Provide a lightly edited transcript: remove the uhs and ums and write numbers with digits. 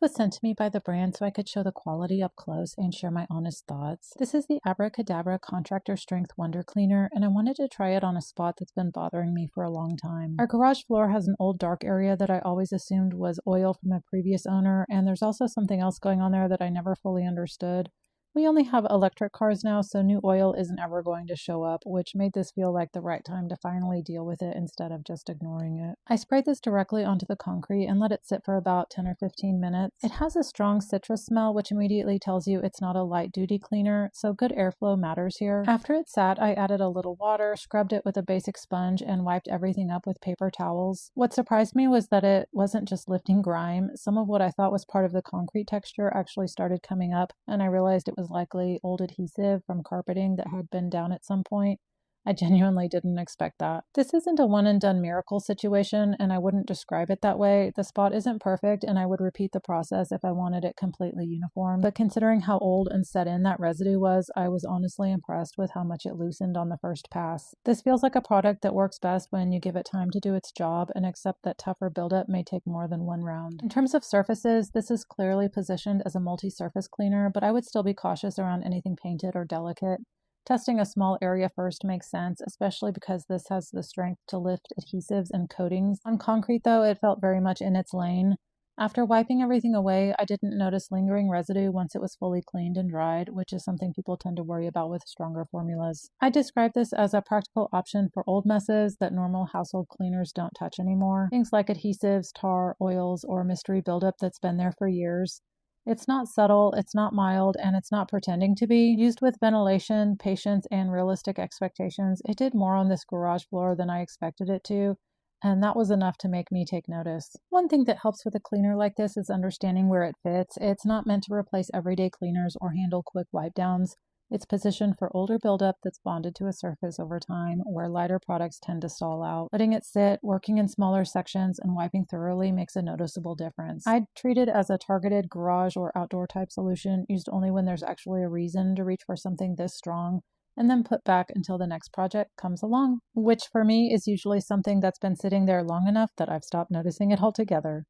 was sent to me by the brand so I could show the quality up close and share my honest thoughts. This is the Abracadabra Contractor Strength Wonder Cleaner, and I wanted to try it on a spot that's been bothering me for a long time. Our garage floor has an old dark area that I always assumed was oil from a previous owner, and there's also something else going on there that I never fully understood. We only have electric cars now, so new oil isn't ever going to show up, which made this feel like the right time to finally deal with it instead of just ignoring it. I sprayed this directly onto the concrete and let it sit for about 10 or 15 minutes. It has a strong citrus smell, which immediately tells you it's not a light-duty cleaner, so good airflow matters here. After it sat, I added a little water, scrubbed it with a basic sponge, and wiped everything up with paper towels. What surprised me was that it wasn't just lifting grime. Some of what I thought was part of the concrete texture actually started coming up, and I realized it was likely old adhesive from carpeting that had been down at some point. I genuinely didn't expect that. This isn't a one and done miracle situation, and I wouldn't describe it that way. The spot isn't perfect, and I would repeat the process if I wanted it completely uniform. But considering how old and set in that residue was, I was honestly impressed with how much it loosened on the first pass. This feels like a product that works best when you give it time to do its job and accept that tougher buildup may take more than one round. In terms of surfaces, this is clearly positioned as a multi-surface cleaner, but I would still be cautious around anything painted or delicate. Testing a small area first makes sense, especially because this has the strength to lift adhesives and coatings. On concrete, though, it felt very much in its lane. After wiping everything away, I didn't notice lingering residue once it was fully cleaned and dried, which is something people tend to worry about with stronger formulas. I describe this as a practical option for old messes that normal household cleaners don't touch anymore. Things like adhesives, tar, oils, or mystery buildup that's been there for years. It's not subtle, it's not mild, and it's not pretending to be. Used with ventilation, patience, and realistic expectations, it did more on this garage floor than I expected it to, and that was enough to make me take notice. One thing that helps with a cleaner like this is understanding where it fits. It's not meant to replace everyday cleaners or handle quick wipe downs. It's positioned for older buildup that's bonded to a surface over time, where lighter products tend to stall out. Letting it sit, working in smaller sections, and wiping thoroughly makes a noticeable difference. I'd treat it as a targeted garage or outdoor type solution, used only when there's actually a reason to reach for something this strong, and then put back until the next project comes along, which for me is usually something that's been sitting there long enough that I've stopped noticing it altogether.